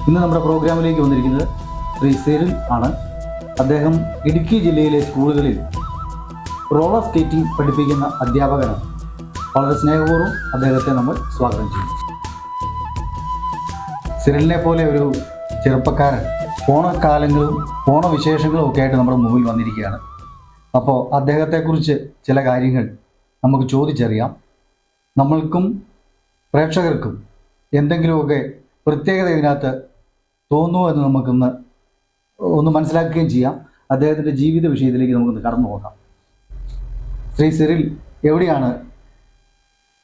ഇന്ന് നമ്മുടെ പ്രോഗ്രാമിലേക്ക് വന്നിരിക്കുന്നത് ശ്രീ സെരിൽ ആണ്. അദ്ദേഹം ഇടുക്കി ജില്ലയിലെ സ്കൂളുകളിൽ റോളർ സ്കേറ്റിംഗ് പഠിപ്പിക്കുന്ന അധ്യാപകനാണ്. വളരെ സ്നേഹപൂർവ്വം അദ്ദേഹത്തെ നമ്മൾ സ്വാഗതം ചെയ്യുന്നു. സെരിലിനെ പോലെ ഒരു ചെറുപ്പക്കാരൻ ഓണക്കാലങ്ങളും ഓണവിശേഷങ്ങളും ഒക്കെ ആയിട്ട് നമ്മുടെ മുമ്പിൽ വന്നിരിക്കുകയാണ്. അപ്പോൾ അദ്ദേഹത്തെക്കുറിച്ച് ചില കാര്യങ്ങൾ നമുക്ക് ചോദിച്ചറിയാം. നമ്മൾക്കും പ്രേക്ഷകർക്കും എന്തെങ്കിലുമൊക്കെ പ്രത്യേകത ഇതിനകത്ത് തോന്നുമോ എന്ന് നമുക്കൊന്ന് മനസ്സിലാക്കുകയും ചെയ്യാം. അദ്ദേഹത്തിൻ്റെ ജീവിത വിഷയത്തിലേക്ക് നമുക്കൊന്ന് കടന്നു പോകാം. ശ്രീ സെരിൽ എവിടെയാണ്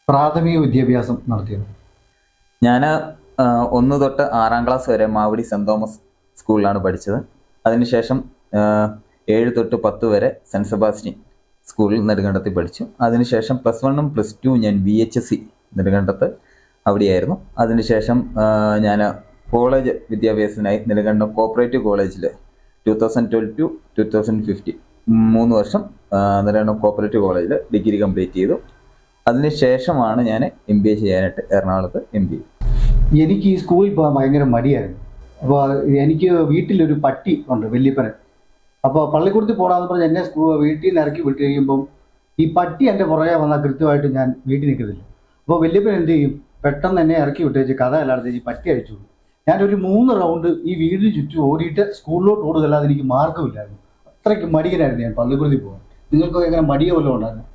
പ്രാഥമിക വിദ്യാഭ്യാസം നടത്തിയത്? ഞാൻ 1 തൊട്ട് 6ാം ക്ലാസ് വരെ മാവടി സെൻറ് തോമസ് സ്കൂളിലാണ് പഠിച്ചത്. അതിനുശേഷം 7 തൊട്ട് 10 വരെ സെൻറ്റ് സെബാസ്റ്റ്യൻ സ്കൂളിൽ നെടുങ്കണ്ടത്തിൽ പഠിച്ചു. അതിനുശേഷം +1 ഉം +2 ഞാൻ VHSC നെടുങ്കണ്ടത്ത് അവിടെയായിരുന്നു. അതിനുശേഷം ഞാൻ കോളേജ് വിദ്യാഭ്യാസത്തിനായി നെടുങ്കണ്ടം കോപ്പറേറ്റീവ് കോളേജിൽ 2012 to 2015 3 വർഷം നെടുങ്കണ്ടം കോപ്പറേറ്റീവ് കോളേജിൽ ഡിഗ്രി കംപ്ലീറ്റ് ചെയ്തു. അതിനുശേഷമാണ് ഞാൻ MBA ചെയ്യാനായിട്ട് എറണാകുളത്ത് MBA. എനിക്ക് ഈ സ്കൂളിൽ പോകാൻ ഭയങ്കര മടിയായിരുന്നു. അപ്പോൾ എനിക്ക് വീട്ടിലൊരു പട്ടി ഉണ്ട്, വല്യപ്പന്. അപ്പോൾ പള്ളിക്കൂടത്തിൽ പോകണമെന്ന് പറഞ്ഞ് എന്നെ വീട്ടിൽ നിന്ന് ഇറക്കി വിട്ട് കഴിയുമ്പം ഈ പട്ടി എൻ്റെ പുറകെ വന്നാൽ കൃത്യമായിട്ട് ഞാൻ വീട്ടിൽ നിൽക്കുന്നില്ല. അപ്പോൾ വല്യപ്പൻ എന്ത് ചെയ്യും, പെട്ടെന്ന് എന്നെ ഇറക്കി വിട്ട് വെച്ച് കഥ അല്ലാതെ ഈ പട്ടി അഴിച്ചു. ഞാനൊരു 3 റൗണ്ട് ഈ വീടിന് ചുറ്റും ഓടിയിട്ട് സ്കൂളിലോട്ട് ഓടുകയല്ലാതെ എനിക്ക് മാർഗ്ഗമില്ലായിരുന്നു. അത്രയ്ക്ക് മടിയനായിരുന്നു ഞാൻ പള്ളിക്കൂടത്തിൽ പോകാൻ. നിങ്ങൾക്കൊക്കെ എങ്ങനെ മടിയ വല്ലതും ഉണ്ടായിരുന്നു?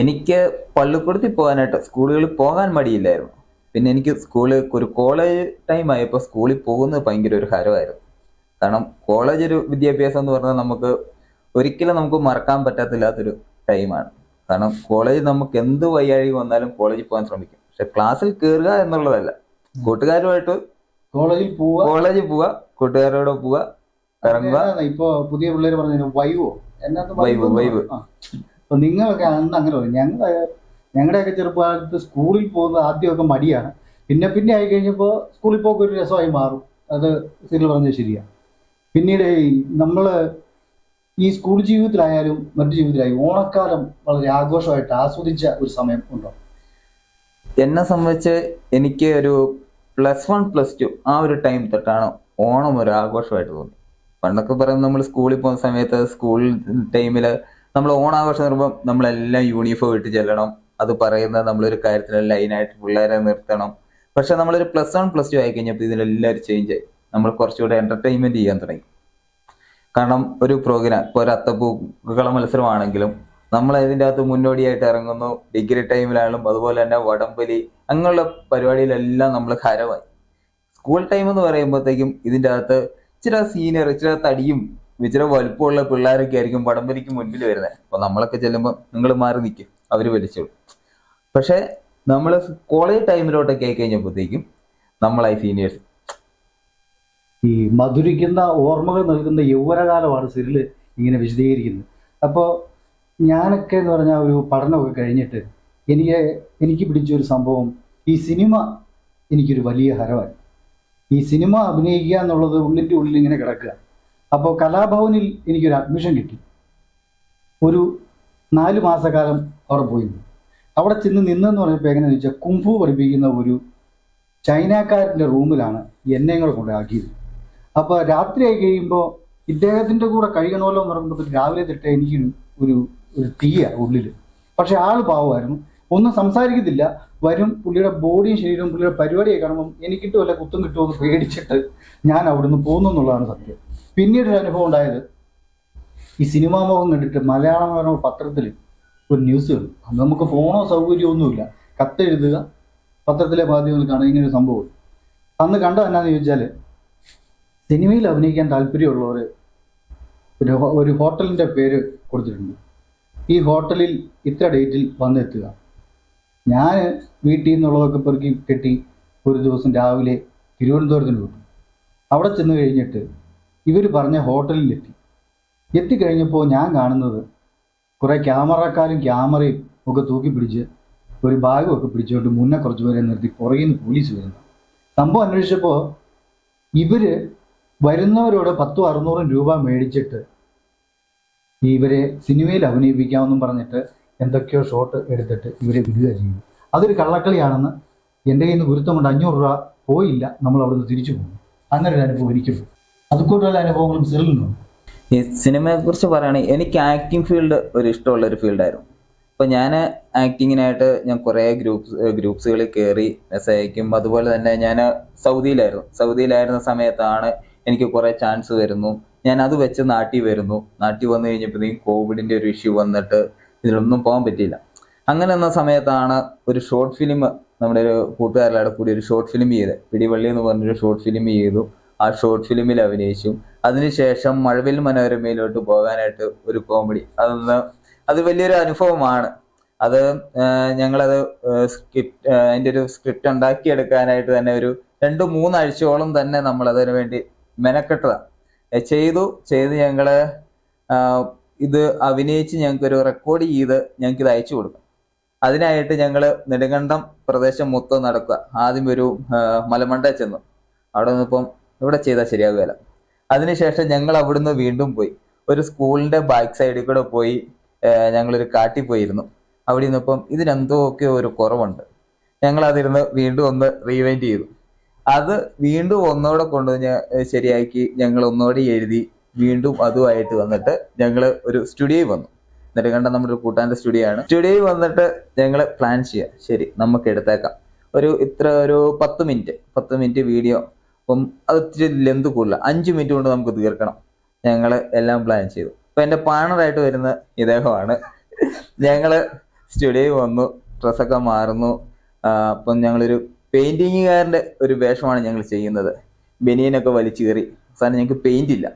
എനിക്ക് പള്ളിക്കൂടത്തിൽ പോകാനായിട്ട് സ്കൂളുകളിൽ പോകാൻ മടിയില്ലായിരുന്നു. പിന്നെ എനിക്ക് ഒരു കോളേജ് ടൈം ആയപ്പോൾ സ്കൂളിൽ പോകുന്നത് ഭയങ്കര ഒരു ഹരമായിരുന്നു. കാരണം കോളേജ് ഒരു വിദ്യാഭ്യാസം എന്ന് പറഞ്ഞാൽ നമുക്ക് ഒരിക്കലും നമുക്ക് മറക്കാൻ പറ്റാത്തില്ലാത്തൊരു ടൈമാണ്. കാരണം കോളേജ് നമുക്ക് എന്ത് വയ്യാഴി വന്നാലും കോളേജിൽ പോകാൻ ശ്രമിക്കും. പക്ഷെ ക്ലാസ്സിൽ കയറുക എന്നുള്ളതല്ല, കൂട്ടുകാരുമായിട്ട് കോളേജിൽ പോവുക, കൂട്ടുകാരോട് പോവുക, ഇറങ്ങുക. ഇപ്പൊ പുതിയ പിള്ളേർ പറഞ്ഞു വൈവ്. അപ്പൊ നിങ്ങളൊക്കെ അന്ന് അങ്ങനെ പറയും. ഞങ്ങളുടെയൊക്കെ ചെറുപ്പകാലത്ത് സ്കൂളിൽ പോകുന്നത് ആദ്യമൊക്കെ മടിയാണ്. പിന്നെ ആയി കഴിഞ്ഞപ്പോൾ സ്കൂളിൽ പോക്ക് ഒരു രസമായി മാറും. അത് സിനിമ പറഞ്ഞത് ശരിയാണ്. പിന്നീട് നമ്മൾ ഈ സ്കൂൾ ജീവിതത്തിലായാലും മറ്റു ജീവിതത്തിലായാലും ഓണക്കാലം വളരെ ആഘോഷമായിട്ട് ആസ്വദിച്ച ഒരു സമയം ഉണ്ടോ? എന്നെ സംബന്ധിച്ച് എനിക്ക് ഒരു +1 +2 ആ ഒരു ടൈം തൊട്ടാണ് ഓണം ഒരു ആഘോഷമായിട്ട് തോന്നി. പണ്ടൊക്കെ പറയുന്നത് നമ്മൾ സ്കൂളിൽ പോകുന്ന സമയത്ത് സ്കൂൾ ടൈമിൽ നമ്മൾ ഓണാഘോഷം വരുമ്പം നമ്മളെല്ലാം യൂണിഫോം ഇട്ട് ചെല്ലണം. അത് പറയുന്നത് നമ്മളൊരു കാര്യത്തിൽ ലൈനായിട്ട് പിള്ളേരെ നിർത്തണം. പക്ഷെ നമ്മളൊരു +1 +2 ആയി കഴിഞ്ഞപ്പോൾ ഇതിലെല്ലാവരും ചേഞ്ച് ആയി. നമ്മൾ കുറച്ചുകൂടെ എന്റർടൈൻമെന്റ് ചെയ്യാൻ തുടങ്ങി. കാരണം ഒരു പ്രോഗ്രാം, ഇപ്പോൾ ഒരു അത്തപ്പൂക്കള മത്സരമാണെങ്കിലും നമ്മൾ അതിൻ്റെ അകത്ത് മുന്നോടിയായിട്ട് ഇറങ്ങുന്നു. ഡിഗ്രി ടൈമിലാണെങ്കിലും അതുപോലെ തന്നെ വടംവലി, അങ്ങനെയുള്ള പരിപാടിയിലെല്ലാം നമ്മൾ ഹരമായി. സ്കൂൾ ടൈം എന്ന് പറയുമ്പോഴത്തേക്കും ഇതിൻ്റെ അകത്ത് ഇച്ചിരി സീനിയർ, ഇച്ചിരി തടിയും ഇച്ചിരി വലുപ്പമുള്ള പിള്ളേരൊക്കെ ആയിരിക്കും വടംവലിക്ക് മുൻപിൽ വരുന്നത്. അപ്പോൾ നമ്മളൊക്കെ ചെല്ലുമ്പോൾ നിങ്ങൾ മാറി നിൽക്കും, അവർ വലിച്ചോളൂ. പക്ഷെ നമ്മൾ കോളേജ് ടൈമിലോട്ടൊക്കെ ആയി കഴിഞ്ഞപ്പോഴത്തേക്കും നമ്മളായി സീനിയേഴ്സ്. ഈ മധുരിക്കുന്ന ഓർമ്മകൾ നൽകുന്ന യൗവനകാലമാണ് സെരിൽ ഇങ്ങനെ വിശദീകരിക്കുന്നത്. അപ്പോൾ ഞാനൊക്കെ എന്ന് പറഞ്ഞാൽ ഒരു പഠനമൊക്കെ കഴിഞ്ഞിട്ട് എനിക്ക് പിടിച്ചൊരു സംഭവം, ഈ സിനിമ എനിക്കൊരു വലിയ ഹരമായി. ഈ സിനിമ അഭിനയിക്കുക എന്നുള്ളത് ഉള്ളിൻ്റെ ഉള്ളിൽ ഇങ്ങനെ കിടക്കുക. അപ്പോൾ കലാഭവനിൽ എനിക്കൊരു അഡ്മിഷൻ കിട്ടി. ഒരു 4 മാസക്കാലം അവിടെ പോയി. അവിടെ ചെന്ന് നിന്നെന്ന് പറഞ്ഞപ്പോൾ എങ്ങനെയാണെന്ന് വെച്ചാൽ കുംഫു പഠിപ്പിക്കുന്ന ഒരു ചൈനക്കാരൻ്റെ റൂമിലാണ് എന്നെ കൂടെ കൊണ്ടാക്കിയത്. അപ്പോൾ രാത്രിയായി കഴിയുമ്പോൾ ഇദ്ദേഹത്തിൻ്റെ കൂടെ കഴിയണമല്ലോ എന്ന് പറയുമ്പോൾ രാവിലെ തൊട്ട് എനിക്ക് ഒരു തീയ ഉള്ളിൽ. പക്ഷെ ആൾ പാവമായിരുന്നു, ഒന്നും സംസാരിക്കത്തില്ല. വരും, പുള്ളിയുടെ ബോഡിയും ശരീരവും പുള്ളിയുടെ പരിപാടിയെ കാണുമ്പം എനിക്കിട്ട് വല്ല കുത്തും കിട്ടുമെന്ന് പേടിച്ചിട്ട് ഞാൻ അവിടുന്ന് പോകുന്നു എന്നുള്ളതാണ് സത്യം. പിന്നീടൊരു അനുഭവം ഉണ്ടായത്, ഈ സിനിമാ മുഖം കണ്ടിട്ട് മലയാള മനോരമ പത്രത്തിൽ ഒരു ന്യൂസ് കണ്ടു. അന്ന് നമുക്ക് ഫോണോ സൗകര്യമൊന്നുമില്ല, കത്തെഴുതുക, പത്രത്തിലെ മാധ്യമങ്ങൾ കാണുക, ഇങ്ങനൊരു സംഭവം. അന്ന് കണ്ടത് എന്നാന്ന് ചോദിച്ചാൽ, സിനിമയിൽ അഭിനയിക്കാൻ താല്പര്യമുള്ളവർ ഒരു ഹോട്ടലിൻ്റെ പേര് കൊടുത്തിട്ടുണ്ട്. ഈ ഹോട്ടലിൽ ഇത്ര ഡേറ്റിൽ വന്നെത്തുക. ഞാൻ വീട്ടിൽ നിന്നുള്ളതൊക്കെ പെറുക്കി കെട്ടി ഒരു ദിവസം രാവിലെ തിരുവനന്തപുരത്തിന് വിട്ടു. അവിടെ ചെന്ന് കഴിഞ്ഞിട്ട് ഇവർ പറഞ്ഞ ഹോട്ടലിലെത്തി. എത്തിക്കഴിഞ്ഞപ്പോൾ ഞാൻ കാണുന്നത് കുറേ ക്യാമറക്കാരും ക്യാമറയും ഒക്കെ തൂക്കി പിടിച്ച് ഒരു ബാഗുമൊക്കെ പിടിച്ചുകൊണ്ട് മുന്നേ കുറച്ച് പേരെ നിർത്തി പുറകിൽ നിന്ന് പോലീസ് വരുന്നു. സംഭവം അന്വേഷിച്ചപ്പോൾ ഇവർ വരുന്നവരോട് 100-600 രൂപ മേടിച്ചിട്ട് ഇവരെ സിനിമയിൽ അഭിനയിപ്പിക്കാമെന്നും പറഞ്ഞിട്ട് എന്തൊക്കെയോ ഷോട്ട് എടുത്തിട്ട് ഇവരെ വിടുക ചെയ്യും. അതൊരു കള്ളക്കളിയാണെന്ന് എൻ്റെ കയ്യിൽ നിന്ന് ഗുരുത്വം കൊണ്ട് 500 രൂപ പോയില്ല, നമ്മൾ അവിടുന്ന് തിരിച്ചു പോകും. അങ്ങനെ ഒരു അനുഭവം എനിക്കുണ്ട്. അതുകൂട്ടുള്ള അനുഭവങ്ങളും സെറിലുണ്ട്. ഈ സിനിമയെ കുറിച്ച് പറയുകയാണെങ്കിൽ എനിക്ക് ആക്ടിങ് ഫീൽഡ് ഒരു ഇഷ്ടമുള്ള ഒരു ഫീൽഡായിരുന്നു. അപ്പോൾ ഞാൻ ആക്ടിങ്ങിനായിട്ട് ഞാൻ കുറേ ഗ്രൂപ്പ്സുകളിൽ കയറി മെസ്സേജ് അയക്കും. അതുപോലെ തന്നെ ഞാൻ സൗദിയിലായിരുന്ന സമയത്താണ് എനിക്ക് കുറേ ചാൻസ് വരുന്നു. ഞാൻ അത് വെച്ച് നാട്ടിൽ വരുന്നു. നാട്ടിൽ വന്നു കഴിഞ്ഞപ്പോഴത്തേക്കും കോവിഡിൻ്റെ ഒരു ഇഷ്യൂ വന്നിട്ട് ഇതിലൊന്നും പോകാൻ പറ്റിയില്ല. അങ്ങനെ വന്ന സമയത്താണ് ഒരു ഷോർട്ട് ഫിലിം, നമ്മുടെ ഒരു കൂട്ടുകാരുടെ കൂടി ഒരു ഷോർട്ട് ഫിലിം ചെയ്ത്, പിടിവള്ളി എന്ന് പറഞ്ഞൊരു ഷോർട്ട് ഫിലിം ചെയ്തു. ആ ഷോർട്ട് ഫിലിമിൽ അഭിനയിച്ചു. അതിനുശേഷം മഴവിൽ മനോരമയിലോട്ട് പോകാനായിട്ട് ഒരു കോമഡി, അത് വലിയൊരു അനുഭവമാണ്. അത് ഞങ്ങളത് അതിൻ്റെ ഒരു സ്ക്രിപ്റ്റ് ഉണ്ടാക്കിയെടുക്കാനായിട്ട് തന്നെ ഒരു 2-3 ആഴ്ചയോളം തന്നെ നമ്മൾ അതിനു വേണ്ടി മെനക്കെട്ടതാണ്. ചെയ്ത് ഞങ്ങൾ ഇത് അഭിനയിച്ച് ഞങ്ങൾക്കൊരു റെക്കോർഡ് ചെയ്ത് ഞങ്ങൾക്കിത് അയച്ചു കൊടുക്കും. അതിനായിട്ട് ഞങ്ങൾ നെടുങ്കണ്ടം പ്രദേശം മൊത്തം നടക്കുക. ആദ്യം ഒരു മലമണ്ട ചെന്നു. അവിടെ നിന്നിപ്പം ഇവിടെ ചെയ്താൽ ശരിയാകുകയില്ല. അതിനുശേഷം ഞങ്ങൾ അവിടുന്ന് വീണ്ടും പോയി ഒരു സ്കൂളിൻ്റെ ബാക്ക് സൈഡിൽ കൂടെ പോയി ഞങ്ങളൊരു കാട്ടിൽ പോയിരുന്നു. അവിടെ നിന്നിപ്പം ഇതിനെന്തോക്കെ ഒരു കുറവുണ്ട്. ഞങ്ങളതിരുന്ന് വീണ്ടും ഒന്ന് റീവൈൻഡ് ചെയ്തു. അത് വീണ്ടും ഒന്നുകൂടെ കൊണ്ടുവന്ന് ശരിയാക്കി ഞങ്ങൾ ഒന്നുകൂടി എഴുതി വീണ്ടും അതുമായിട്ട് വന്നിട്ട് ഞങ്ങൾ ഒരു സ്റ്റുഡിയോയിൽ വന്നു. നെടുങ്കണ്ടം നമ്മുടെ ഒരു കൂട്ടാൻ്റെ സ്റ്റുഡിയോ ആണ്. സ്റ്റുഡിയോയിൽ വന്നിട്ട് ഞങ്ങൾ പ്ലാൻ ചെയ്യാം, ശരി നമുക്ക് എടുത്തേക്കാം ഒരു 10 മിനിറ്റ് വീഡിയോ. അപ്പം അത് ഇത്തിരി ലെന്ത് കൂടുതല, 5 മിനിറ്റ് കൊണ്ട് നമുക്ക് തീർക്കണം. ഞങ്ങൾ എല്ലാം പ്ലാൻ ചെയ്തു. അപ്പം എൻ്റെ പാർട്ണറായിട്ട് വരുന്ന ഇദ്ദേഹമാണ്. ഞങ്ങൾ സ്റ്റുഡിയോയിൽ വന്നു, ഡ്രസ്സൊക്കെ മാറുന്നു. അപ്പം ഞങ്ങളൊരു പെയിൻറ്റിങ്ങുകാരൻ്റെ ഒരു വേഷമാണ് ഞങ്ങൾ ചെയ്യുന്നത്. ബനിയനൊക്കെ വലിച്ചു കയറി. അവസാനം ഞങ്ങൾക്ക് പെയിന്റ് ഇല്ല.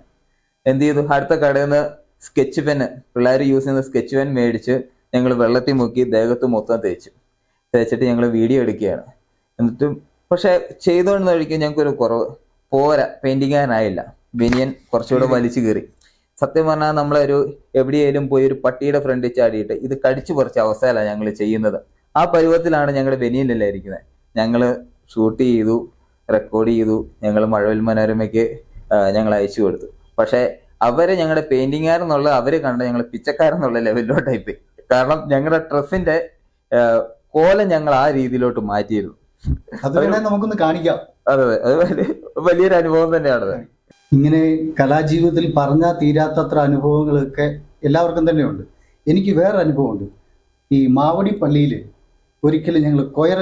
എന്ത് ചെയ്തു? അടുത്ത കടയിൽ നിന്ന് സ്കെച്ച് പെന്ന്, പിള്ളേർ യൂസ് ചെയ്യുന്ന സ്കെച്ച് പെൻ മേടിച്ച് ഞങ്ങൾ വെള്ളത്തിൽ മുക്കി ദേഹത്ത് മൊത്തം തേച്ചിട്ട് ഞങ്ങൾ വീഡിയോ എടുക്കുകയാണ്. എന്നിട്ടും പക്ഷെ ചെയ്തുകൊണ്ട് കഴിക്കാൻ ഞങ്ങൾക്കൊരു കുറവ്, പോരാ, പെയിന്റിങ്ങാനായില്ല. ബനിയൻ കുറച്ചുകൂടെ വലിച്ചു കയറി. സത്യം പറഞ്ഞാൽ നമ്മളൊരു എവിടെയെങ്കിലും പോയി ഒരു പട്ടിയുടെ ഫ്രണ്ടിൽ ചാടിയിട്ട് ഇത് കടിച്ചു പറിച്ച അവസ്ഥയിലാണ് ഞങ്ങൾ ചെയ്യുന്നത്. ആ പരുവത്തിലാണ് ഞങ്ങളുടെ ബനിയനിലെല്ലാം ഇരിക്കുന്നത്. ഞങ്ങൾ ഷൂട്ട് ചെയ്തു, റെക്കോർഡ് ചെയ്തു, ഞങ്ങൾ മഴവിൽ മനോരമയ്ക്ക് ഞങ്ങൾ അയച്ചു കൊടുത്തു. പക്ഷെ അവര് ഞങ്ങളുടെ പെയിന്റിങ്ങാരെന്നുള്ള അവര് കണ്ട ഞങ്ങൾ പിച്ചക്കാരെന്നുള്ള ലെവലിലോട്ടായി പോയി. കാരണം ഞങ്ങളുടെ ഡ്രസ്സിന്റെ കോലം ഞങ്ങൾ ആ രീതിയിലോട്ട് മാറ്റിയിരുന്നു. അത് നമുക്കൊന്ന് കാണിക്കാം. അതെ, അത് വലിയൊരു അനുഭവം തന്നെയാണ്. ഇങ്ങനെ കലാജീവിതത്തിൽ പറഞ്ഞാൽ തീരാത്തത്ര അനുഭവങ്ങളൊക്കെ എല്ലാവർക്കും തന്നെയുണ്ട്. എനിക്ക് വേറെ അനുഭവമുണ്ട്. ഈ മാവടി പള്ളിയിൽ ഒരിക്കലും ഞങ്ങൾ കൊയർ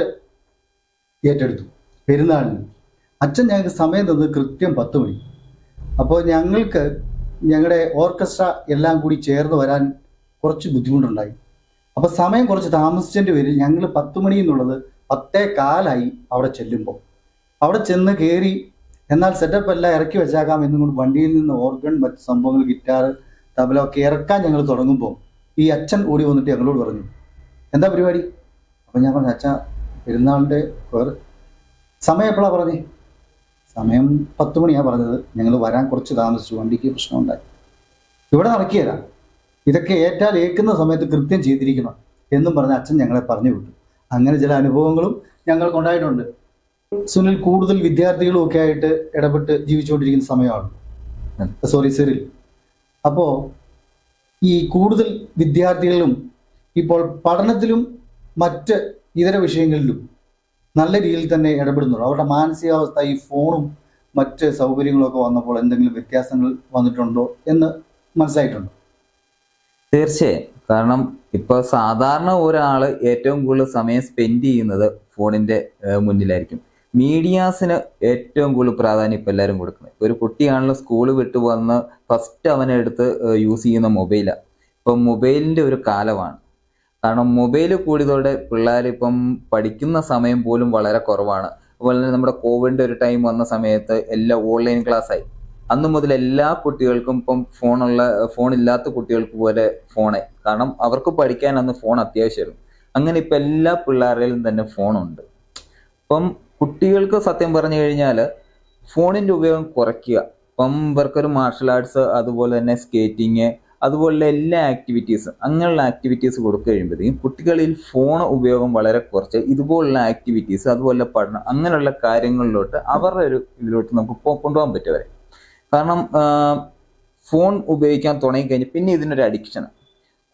ഏറ്റെടുത്തു പെരുന്നാളിന്. അച്ഛൻ ഞങ്ങൾക്ക് സമയം തന്നത് കൃത്യം 10 മണി. അപ്പോൾ ഞങ്ങൾക്ക് ഞങ്ങളുടെ ഓർക്കസ്ട്ര എല്ലാം കൂടി ചേർന്ന് വരാൻ കുറച്ച് ബുദ്ധിമുട്ടുണ്ടായി. അപ്പോൾ സമയം കുറച്ച് താമസിച്ചതിൻ്റെ പേരിൽ ഞങ്ങൾ 10 മണി എന്നുള്ളത് 10:15 അവിടെ ചെല്ലുമ്പോൾ അവിടെ ചെന്ന് കയറി, എന്നാൽ സെറ്റപ്പ് എല്ലാം ഇറക്കി വെച്ചേക്കാം എന്നും കൊണ്ട് വണ്ടിയിൽ നിന്ന് ഓർഗൺ, മറ്റ് സംഭവങ്ങൾ, ഗിറ്റാർ, തബല ഒക്കെ ഇറക്കാൻ ഞങ്ങൾ തുടങ്ങുമ്പോൾ ഈ അച്ഛൻ ഓടി വന്നിട്ട് ഞങ്ങളോട് പറഞ്ഞു, എന്താ പരിപാടി? അപ്പം ഞാൻ പറഞ്ഞു, അച്ഛാ പെരുന്നാളിൻ്റെ സമയം എപ്പോഴാണ് പറഞ്ഞേ? സമയം 10 മണിയാണ് പറഞ്ഞത്. ഞങ്ങൾ വരാൻ കുറച്ച് താമസിച്ചു, വണ്ടിക്ക് പ്രശ്നമുണ്ടായി. ഇവിടെ നടക്കുകയില്ല, ഇതൊക്കെ ഏറ്റാൽ ഏൽക്കുന്ന സമയത്ത് കൃത്യം ചെയ്തിരിക്കണം എന്നും പറഞ്ഞ് അച്ഛൻ ഞങ്ങളെ പറഞ്ഞു വിട്ടു. അങ്ങനെ ചില അനുഭവങ്ങളും ഞങ്ങൾക്കുണ്ടായിട്ടുണ്ട്. സുനിൽ കൂടുതൽ വിദ്യാർത്ഥികളും ഒക്കെ ആയിട്ട് ഇടപെട്ട് ജീവിച്ചുകൊണ്ടിരിക്കുന്ന സമയമാണ്. സെറിൽ. അപ്പോൾ ഈ കൂടുതൽ വിദ്യാർത്ഥികളും ഇപ്പോൾ പഠനത്തിലും മറ്റ് ഇതര വിഷയങ്ങളിലും നല്ല രീതിയിൽ തന്നെ ഇടപെടുന്നുള്ളൂ. അവരുടെ മാനസികാവസ്ഥ ഈ ഫോണും മറ്റ് സൗകര്യങ്ങളൊക്കെ വന്നപ്പോൾ എന്തെങ്കിലും വ്യത്യാസങ്ങൾ വന്നിട്ടുണ്ടോ എന്ന് മനസ്സിലായിട്ടുണ്ടോ? തീർച്ചയായും. കാരണം ഇപ്പോൾ സാധാരണ ഒരാൾ ഏറ്റവും കൂടുതൽ സമയം സ്പെൻഡ് ചെയ്യുന്നത് ഫോണിന്റെ മുന്നിലായിരിക്കും. മീഡിയാസിന് ഏറ്റവും കൂടുതൽ പ്രാധാന്യം ഇപ്പം എല്ലാവരും കൊടുക്കുന്നത്. ഒരു കുട്ടിയാണല്ലോ സ്കൂൾ വിട്ട് വന്ന് ഫസ്റ്റ് അവനെടുത്ത് യൂസ് ചെയ്യുന്ന മൊബൈലാണ്. ഇപ്പം മൊബൈലിൻ്റെ ഒരു കാലമാണ്. കാരണം മൊബൈൽ കൂടിയതോടെ പിള്ളേർ ഇപ്പം പഠിക്കുന്ന സമയം പോലും വളരെ കുറവാണ്. അതുപോലെ തന്നെ നമ്മുടെ കോവിഡിൻ്റെ ഒരു ടൈം വന്ന സമയത്ത് എല്ലാം ഓൺലൈൻ ക്ലാസ് ആയി. അന്ന് മുതൽ എല്ലാ കുട്ടികൾക്കും ഇപ്പം ഫോണില്ലാത്ത കുട്ടികൾക്ക് പോലെ ഫോണായി. കാരണം അവർക്ക് പഠിക്കാൻ അന്ന് ഫോൺ അത്യാവശ്യമായിരുന്നു. അങ്ങനെ ഇപ്പം എല്ലാ പിള്ളേരിലും തന്നെ ഫോണുണ്ട്. അപ്പം കുട്ടികൾക്ക് സത്യം പറഞ്ഞു കഴിഞ്ഞാൽ ഫോണിൻ്റെ ഉപയോഗം കുറയ്ക്കുക. ഇപ്പം ഇവർക്കൊരു മാർഷൽ ആർട്സ്, അതുപോലെ തന്നെ സ്കേറ്റിങ്, അതുപോലുള്ള എല്ലാ ആക്ടിവിറ്റീസും, അങ്ങനെയുള്ള ആക്ടിവിറ്റീസ് കൊടുത്തു കഴിയുമ്പോഴത്തേക്കും കുട്ടികളിൽ ഫോൺ ഉപയോഗം വളരെ കുറച്ച് ഇതുപോലുള്ള ആക്ടിവിറ്റീസ്, അതുപോലെ പഠനം, അങ്ങനെയുള്ള കാര്യങ്ങളിലോട്ട് അവരുടെ ഒരു ഇതിലോട്ട് നമുക്ക് കൊണ്ടുപോകാൻ പറ്റും. കാരണം ഫോൺ ഉപയോഗിക്കാൻ തുടങ്ങിക്കഴിഞ്ഞ് പിന്നെ ഇതിനൊരു അഡിക്ഷനാണ്.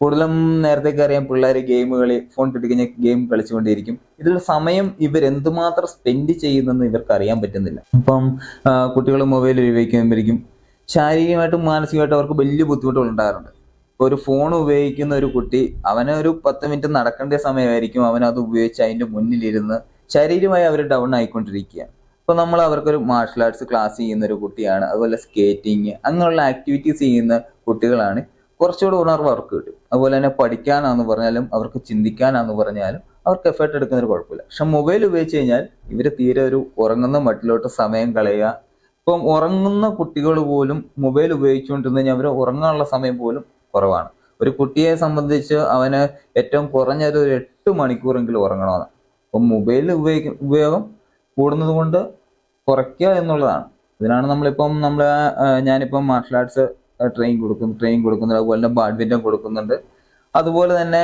കൂടുതലും നേരത്തേക്ക് അറിയാം പിള്ളേർ ഗെയിം കളി, ഫോൺ കിട്ടിക്കഴിഞ്ഞാൽ ഗെയിം കളിച്ചുകൊണ്ടിരിക്കും. ഇതിൽ സമയം ഇവരെന്തുമാത്രം സ്പെൻഡ് ചെയ്യുന്നെന്ന് ഇവർക്ക് അറിയാൻ പറ്റുന്നില്ല. ഇപ്പം കുട്ടികൾ മൊബൈൽ ഉപയോഗിക്കുമ്പോഴേക്കും ശാരീരികമായിട്ടും മാനസികമായിട്ടും അവർക്ക് വലിയ ബുദ്ധിമുട്ടുകൾ ഉണ്ടാകാറുണ്ട്. ഇപ്പോൾ ഒരു ഫോൺ ഉപയോഗിക്കുന്ന ഒരു കുട്ടി, അവന് ഒരു 10 മിനിറ്റ് നടക്കേണ്ട സമയമായിരിക്കും അവൻ അത് ഉപയോഗിച്ച് അതിൻ്റെ മുന്നിലിരുന്ന് ശാരീരികമായി അവർ ഡൗൺ ആയിക്കൊണ്ടിരിക്കുകയാണ്. അപ്പോൾ നമ്മൾ അവർക്കൊരു മാർഷൽ ആർട്സ് ക്ലാസ് ചെയ്യുന്ന ഒരു കുട്ടിയാണ്, അതുപോലെ സ്കേറ്റിങ് അങ്ങനെയുള്ള ആക്ടിവിറ്റീസ് ചെയ്യുന്ന കുട്ടികളാണ്, കുറച്ചുകൂടെ ഉണർവ് അവർക്ക് കിട്ടും. അതുപോലെ തന്നെ പഠിക്കാനാന്ന് പറഞ്ഞാലും അവർക്ക് ചിന്തിക്കാനാന്ന് പറഞ്ഞാലും അവർക്ക് എഫേർട്ട് എടുക്കുന്നൊരു കുഴപ്പമില്ല. പക്ഷെ മൊബൈൽ ഉപയോഗിച്ച് കഴിഞ്ഞാൽ ഇവർ തീരെ ഒരു ഉറങ്ങുന്ന മട്ടിലോട്ട് സമയം കളയുക. ഇപ്പം ഉറങ്ങുന്ന കുട്ടികൾ പോലും മൊബൈൽ ഉപയോഗിച്ചുകൊണ്ടിരുന്ന് കഴിഞ്ഞാൽ അവർ ഉറങ്ങാനുള്ള സമയം പോലും കുറവാണ്. ഒരു കുട്ടിയെ സംബന്ധിച്ച് അവന് ഏറ്റവും കുറഞ്ഞത് ഒരു 8 മണിക്കൂറെങ്കിലും ഉറങ്ങണമെന്ന്. അപ്പം മൊബൈൽ ഉപയോഗം കൂടുന്നത് കൊണ്ട് കുറയ്ക്കുക എന്നുള്ളതാണ്. ഇതിനാണ് ഞാനിപ്പം മാർഷൽ ആർട്സ് ട്രെയിനിങ് കൊടുക്കുന്നുണ്ട്, അതുപോലെ തന്നെ ബാഡ്മിൻ്റൺ കൊടുക്കുന്നുണ്ട്, അതുപോലെ തന്നെ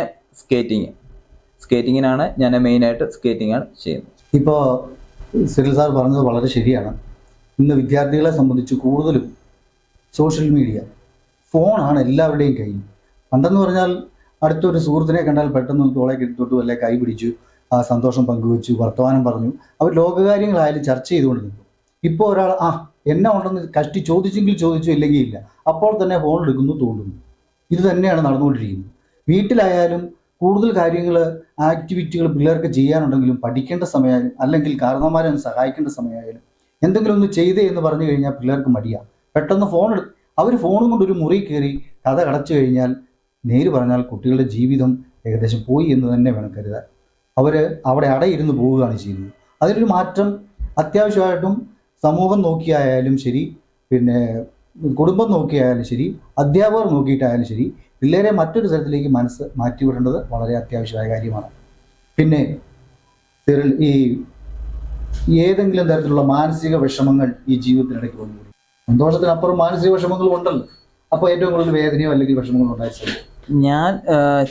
സ്കേറ്റിങ്ങിനാണ് ഞാൻ മെയിനായിട്ട് സ്കേറ്റിംഗ് ആണ് ചെയ്യുന്നത്. ഇപ്പോൾ സിറിൽ സാർ പറഞ്ഞത് വളരെ ശരിയാണ്. ഇന്ന് വിദ്യാർത്ഥികളെ സംബന്ധിച്ച് കൂടുതലും സോഷ്യൽ മീഡിയ, ഫോണാണ് എല്ലാവരുടെയും കയ്യിൽ. പണ്ടെന്ന് പറഞ്ഞാൽ അടുത്തൊരു സുഹൃത്തിനെ കണ്ടാൽ പെട്ടെന്ന് തോളെ തൊട്ടു അല്ലെ കൈ പിടിച്ചു, ആ സന്തോഷം പങ്കുവെച്ചു, വർത്തമാനം പറഞ്ഞു, അവർ ലോകകാര്യങ്ങളായാലും ചർച്ച ചെയ്തുകൊണ്ട് നിൽക്കും. ഇപ്പോൾ ഒരാൾ എന്നെ ഉണ്ടെന്ന് കഷ്ടി ചോദിച്ചെങ്കിൽ ചോദിച്ചു, ഇല്ലെങ്കിൽ ഇല്ല, അപ്പോൾ തന്നെ ഫോൺ എടുക്കുന്നു, തോണ്ടുന്നു. ഇത് തന്നെയാണ് നടന്നുകൊണ്ടിരിക്കുന്നത്. വീട്ടിലായാലും കൂടുതൽ കാര്യങ്ങൾ, ആക്ടിവിറ്റികൾ പിള്ളേർക്ക് ചെയ്യാനുണ്ടെങ്കിലും പഠിക്കേണ്ട സമയമായാലും അല്ലെങ്കിൽ കാരണവന്മാരെ ഒന്ന് സഹായിക്കേണ്ട സമയമായാലും എന്തെങ്കിലും ഒന്ന് ചെയ്തേ എന്ന് പറഞ്ഞു കഴിഞ്ഞാൽ പിള്ളേർക്ക് മടിയാണ്. പെട്ടെന്ന് അവർ ഫോണും കൊണ്ട് ഒരു മുറി കയറി കഥ കടച്ചു കഴിഞ്ഞാൽ നേര് പറഞ്ഞാൽ കുട്ടികളുടെ ജീവിതം ഏകദേശം പോയി എന്ന് തന്നെ വേണം കരുതാൻ. അവർ അവിടെ അടയിരുന്ന് പോവുകയാണ് ചെയ്യുന്നത്. അതിലൊരു മാറ്റം അത്യാവശ്യമായിട്ടും സമൂഹം നോക്കിയായാലും ശരി, പിന്നെ കുടുംബം നോക്കിയായാലും ശരി, അധ്യാപകർ നോക്കിയിട്ടായാലും ശരി, പിള്ളേരെ മറ്റൊരു തരത്തിലേക്ക് മനസ്സ് മാറ്റിവിടേണ്ടത് വളരെ അത്യാവശ്യമായ കാര്യമാണ്. പിന്നെ ഈ ഏതെങ്കിലും തരത്തിലുള്ള മാനസിക വിഷമങ്ങൾ ഈ ജീവിതത്തിനിടയ്ക്ക് വന്നു, സന്തോഷത്തിനപ്പുറം മാനസിക വിഷമങ്ങളും ഉണ്ടല്ലോ. അപ്പോൾ ഏറ്റവും കൂടുതൽ വേദനയോ അല്ലെങ്കിൽ വിഷമങ്ങളോ ഉണ്ടായി ഞാൻ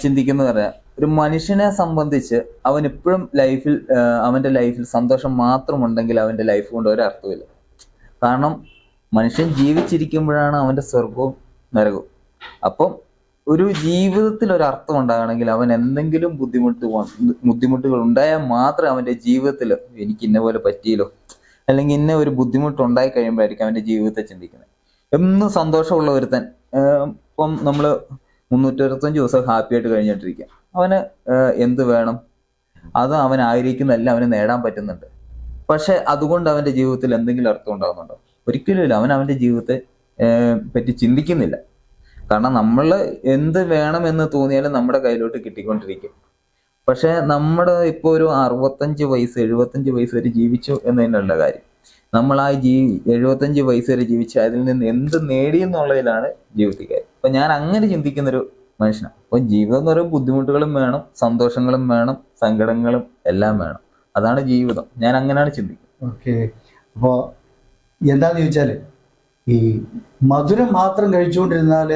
ചിന്തിക്കുന്നത് പറയാം, ഒരു മനുഷ്യനെ സംബന്ധിച്ച് അവൻ എപ്പോഴും അവൻ്റെ ലൈഫിൽ സന്തോഷം മാത്രമുണ്ടെങ്കിൽ അവൻ്റെ ലൈഫ് കൊണ്ട് ഒരർത്ഥമില്ല. കാരണം മനുഷ്യൻ ജീവിച്ചിരിക്കുമ്പോഴാണ് അവൻ്റെ സ്വർഗവും നരകവും. അപ്പം ഒരു ജീവിതത്തിൽ ഒരർത്ഥം ഉണ്ടാകണമെങ്കിൽ അവൻ എന്തെങ്കിലും ബുദ്ധിമുട്ടുകൾ ഉണ്ടായാൽ മാത്രമേ അവൻ്റെ ജീവിതത്തിൽ എനിക്ക് ഇന്ന പോലെ പറ്റിയല്ലോ, അല്ലെങ്കിൽ ഇന്ന ഒരു ബുദ്ധിമുട്ടുണ്ടായി കഴിയുമ്പോഴായിരിക്കും അവൻ്റെ ജീവിതത്തെ ചിന്തിക്കുന്നത്. എന്നും സന്തോഷമുള്ള ഒരുത്തൻ ഇപ്പം നമ്മൾ 365 ദിവസം ഹാപ്പി ആയിട്ട് കഴിഞ്ഞിട്ടിരിക്കുക, അവന് എന്ത് വേണം? അത് അവൻ ആഗ്രഹിക്കുന്നതെല്ലാം അവന് നേടാൻ പറ്റുന്നുണ്ട്. പക്ഷെ അതുകൊണ്ട് അവൻ്റെ ജീവിതത്തിൽ എന്തെങ്കിലും അർത്ഥം ഉണ്ടാകുന്നുണ്ടോ? ഒരിക്കലുമില്ല. അവൻ്റെ ജീവിതത്തെ പറ്റി ചിന്തിക്കുന്നില്ല. കാരണം നമ്മൾ എന്ത് വേണമെന്ന് തോന്നിയാലും നമ്മുടെ കയ്യിലോട്ട് കിട്ടിക്കൊണ്ടിരിക്കും. പക്ഷെ ഇപ്പോൾ ഒരു 65 വയസ്സ് 75 വയസ്സ് വരെ ജീവിച്ചു എന്നതിനുള്ള കാര്യം, നമ്മൾ 75 വയസ്സ് വരെ ജീവിച്ച് അതിൽ നിന്ന് എന്ത് നേടി എന്നുള്ളതിലാണ് ജീവിതത്തിൽ. അപ്പൊ ഞാൻ അങ്ങനെ ചിന്തിക്കുന്നൊരു മനുഷ്യനാണ്. അപ്പൊ ജീവിതം എന്ന് പറയുമ്പോൾ ബുദ്ധിമുട്ടുകളും വേണം, സന്തോഷങ്ങളും വേണം, സങ്കടങ്ങളും എല്ലാം വേണം. അതാണ് ജീവിതം. ഞാൻ അങ്ങനെയാണ് ചിന്തിക്കുന്നത്. ഓക്കെ. അപ്പോൾ എന്താന്ന് ചോദിച്ചാൽ, ഈ മധുരം മാത്രം കഴിച്ചുകൊണ്ടിരുന്നാൽ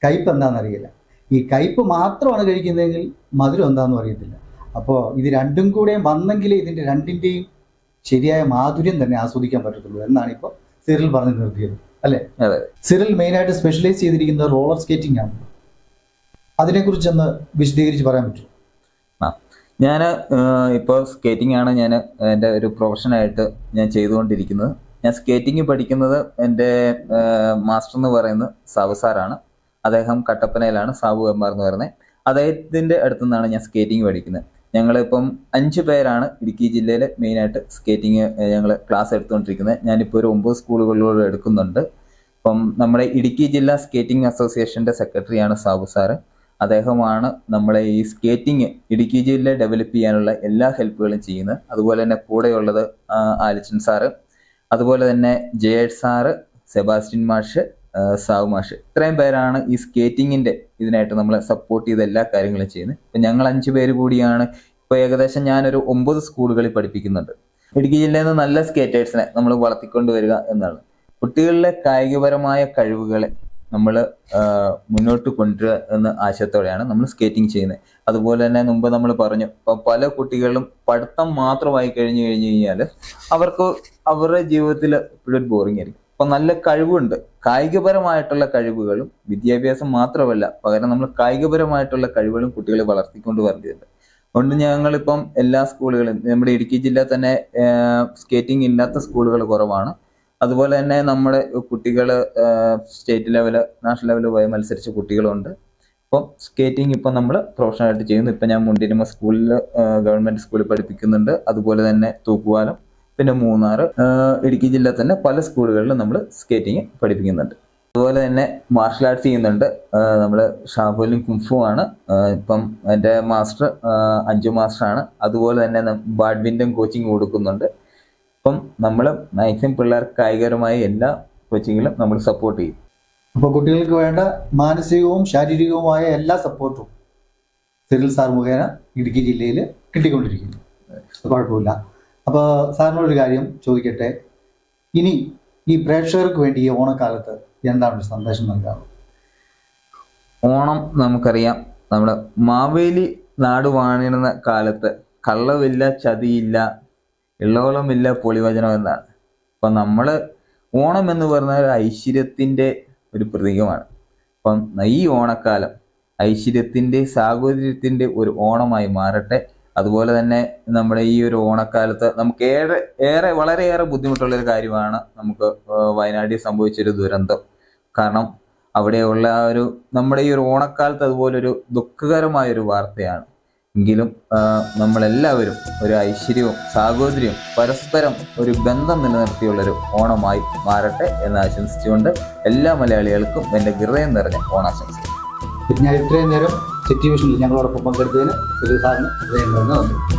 കയ്പ് എന്താണെന്നറിയില്ല. ഈ കയ്പ് മാത്രമാണ് കഴിക്കുന്നതെങ്കിൽ മധുരം എന്താണെന്നും അറിയത്തില്ല. അപ്പോൾ ഇത് രണ്ടും കൂടെ വന്നെങ്കിലേ ഇതിൻ്റെ രണ്ടിൻ്റെയും ശരിയായ മാധുര്യം തന്നെ ആസ്വദിക്കാൻ പറ്റത്തുള്ളൂ എന്നാണ് ഇപ്പോൾ സിറിൽ പറഞ്ഞു നിർത്തിയത്, അല്ലേ? അതെ. സിറിൽ മെയിനായിട്ട് സ്പെഷ്യലൈസ് ചെയ്തിരിക്കുന്നത് റോളർ സ്കേറ്റിംഗ് ആണ്. അതിനെക്കുറിച്ചൊന്ന് വിശദീകരിച്ച് പറയാൻ പറ്റും? ഞാൻ ഇപ്പോൾ സ്കേറ്റിംഗ് ആണ് ഞാൻ എൻ്റെ ഒരു പ്രൊഫഷനായിട്ട് ഞാൻ ചെയ്തുകൊണ്ടിരിക്കുന്നത്. ഞാൻ സ്കേറ്റിംഗ് പഠിക്കുന്നത് എൻ്റെ മാസ്റ്റർ എന്ന് പറയുന്നത് സാബു സാറാണ്. അദ്ദേഹം കട്ടപ്പനയിലാണ്, സാബു എംആർ എന്ന് പറയുന്നത്. അദ്ദേഹത്തിൻ്റെ അടുത്തു നിന്നാണ് ഞാൻ സ്കേറ്റിംഗ് പഠിക്കുന്നത്. ഞങ്ങളിപ്പം 5 പേരാണ് ഇടുക്കി ജില്ലയിൽ മെയിനായിട്ട് സ്കേറ്റിംഗ് ഞങ്ങൾ ക്ലാസ് എടുത്തുകൊണ്ടിരിക്കുന്നത്. ഞാനിപ്പോൾ ഒരു 9 സ്കൂളുകളിലൂടെ എടുക്കുന്നുണ്ട്. അപ്പം നമ്മുടെ ഇടുക്കി ജില്ലാ സ്കേറ്റിംഗ് അസോസിയേഷൻ്റെ സെക്രട്ടറിയാണ് സാബു സാറ്. അദ്ദേഹമാണ് നമ്മളെ ഈ സ്കേറ്റിംഗ് ഇടുക്കി ജില്ലയിൽ ഡെവലപ്പ് ചെയ്യാനുള്ള എല്ലാ ഹെൽപ്പുകളും ചെയ്യുന്നത്. അതുപോലെ തന്നെ കൂടെയുള്ളത് ആലിച്ചൻ സാറ്, അതുപോലെ തന്നെ ജയേഷ് സാറ്, സെബാസ്റ്റ്യൻ മാഷ്, സാവു മാഷ്, ഇത്രയും പേരാണ് ഈ സ്കേറ്റിങ്ങിൻ്റെ ഇതിനായിട്ട് നമ്മളെ സപ്പോർട്ട് ചെയ്ത എല്ലാ കാര്യങ്ങളും ചെയ്യുന്നത്. ഇപ്പം ഞങ്ങൾ 5 പേര് കൂടിയാണ് ഇപ്പോൾ ഏകദേശം ഞാനൊരു 9 സ്കൂളുകളിൽ പഠിപ്പിക്കുന്നുണ്ട്. ഇടുക്കി ജില്ലയിൽ നിന്ന് നല്ല സ്കേറ്റേഴ്സിനെ നമ്മൾ വളർത്തിക്കൊണ്ടുവരിക എന്നാണ്. കുട്ടികളിലെ കായികപരമായ കഴിവുകളെ നമ്മൾ മുന്നോട്ട് കൊണ്ടുവരിക എന്ന ആശയത്തോടെയാണ് നമ്മൾ സ്കേറ്റിംഗ് ചെയ്യുന്നത്. അതുപോലെ തന്നെ മുമ്പ് നമ്മൾ പറഞ്ഞു, ഇപ്പോൾ പല കുട്ടികളും പഠിത്തം മാത്രമായി കഴിഞ്ഞു കഴിഞ്ഞാൽ അവർക്ക് അവരുടെ ജീവിതത്തിൽ ഇപ്പോഴൊരു ബോറിംഗ് ആയിരിക്കും. അപ്പൊ നല്ല കഴിവുണ്ട്. കായികപരമായിട്ടുള്ള കഴിവുകളും വിദ്യാഭ്യാസം മാത്രമല്ല, പകരം നമ്മൾ കായികപരമായിട്ടുള്ള കഴിവുകളും കുട്ടികളെ വളർത്തിക്കൊണ്ട് വരേണ്ടതുണ്ട്. അതുകൊണ്ട് ഞങ്ങളിപ്പം എല്ലാ സ്കൂളുകളും, നമ്മുടെ ഇടുക്കി ജില്ല തന്നെ സ്കേറ്റിംഗ് ഇല്ലാത്ത സ്കൂളുകൾ കുറവാണ്. അതുപോലെ തന്നെ നമ്മുടെ കുട്ടികൾ സ്റ്റേറ്റ് ലെവല്, നാഷണൽ ലെവല് പോയി മത്സരിച്ച കുട്ടികളുണ്ട്. അപ്പം സ്കേറ്റിംഗ് ഇപ്പം നമ്മൾ പ്രൊഫഷണലായിട്ട് ചെയ്യുന്നു. ഇപ്പം ഞാൻ മുണ്ടിരിമ സ്കൂളിൽ, ഗവൺമെന്റ് സ്കൂളിൽ പഠിപ്പിക്കുന്നുണ്ട്. അതുപോലെ തന്നെ തൂക്കുപാലം, പിന്നെ മൂന്നാർ, ഇടുക്കി ജില്ല തന്നെ പല സ്കൂളുകളിലും നമ്മൾ സ്കേറ്റിംഗ് പഠിപ്പിക്കുന്നുണ്ട്. അതുപോലെ തന്നെ മാർഷൽ ആർട്സ് ചെയ്യുന്നുണ്ട്. നമ്മൾ ഷാബുലും കുംഫു ആണ്. ഇപ്പം എൻ്റെ മാസ്റ്റർ അഞ്ചു മാസ്റ്ററാണ്. അതുപോലെ തന്നെ ബാഡ്മിൻ്റൺ കോച്ചിങ് കൊടുക്കുന്നുണ്ട്. അപ്പം നമ്മൾ മാക്സിമം പിള്ളേർക്ക് കായികപരമായ എല്ലാ കോച്ചിങ്ങിലും നമ്മൾ സപ്പോർട്ട് ചെയ്യും. അപ്പോൾ കുട്ടികൾക്ക് വേണ്ട മാനസികവും ശാരീരികവുമായ എല്ലാ സപ്പോർട്ടും സിറിൽ സാർ മുഖേന ഇടുക്കി ജില്ലയിൽ കിട്ടിക്കൊണ്ടിരിക്കുന്നു. കുഴപ്പമില്ല. അപ്പോൾ സാറിനോടൊരു കാര്യം ചോദിക്കട്ടെ, ഇനി ഈ പ്രേക്ഷകർക്ക് വേണ്ടി ഈ ഓണക്കാലത്ത് എന്താണ് ഒരു സന്ദേശം നൽകാറുള്ളത്? ഓണം നമുക്കറിയാം, നമ്മുടെ മാവേലി നാട് വാണിരുന്ന കാലത്ത് കള്ളമില്ല, ചതിയില്ല, ഇള്ളോളമില്ല, പൊളിവചനം എന്നാണ്. അപ്പം നമ്മൾ ഓണം എന്ന് പറഞ്ഞാൽ ഒരു ഐശ്വര്യത്തിൻ്റെ ഒരു പ്രതീകമാണ്. അപ്പം ഈ ഓണക്കാലം ഐശ്വര്യത്തിൻ്റെ, സാഹോദര്യത്തിൻ്റെ ഒരു ഓണമായി മാറട്ടെ. അതുപോലെ തന്നെ നമ്മുടെ ഈ ഒരു ഓണക്കാലത്ത് നമുക്ക് വളരെയേറെ ബുദ്ധിമുട്ടുള്ളൊരു കാര്യമാണ് നമുക്ക് വയനാട്ടിൽ സംഭവിച്ചൊരു ദുരന്തം. കാരണം അവിടെയുള്ള നമ്മുടെ ഈ ഒരു ഓണക്കാലത്ത് അതുപോലൊരു ദുഃഖകരമായൊരു വാർത്തയാണ്. എങ്കിലും നമ്മളെല്ലാവരും ഒരു ഐശ്വര്യവും സാഹോദര്യവും പരസ്പരം ഒരു ബന്ധം നിലനിർത്തിയുള്ളൊരു ഓണമായി മാറട്ടെ എന്ന് ആശംസിച്ചുകൊണ്ട് എല്ലാ മലയാളികൾക്കും എൻ്റെ ഹൃദയം നിറഞ്ഞ ഓണാശംസകൾ. ഞാൻ ഇത്രയും നേരം സിറ്റി വിഷനിൽ ഞങ്ങളോടൊപ്പം പങ്കെടുത്തതിന് സിറിൽ സാറിന് ഹൃദയം നിറഞ്ഞ നന്ദി.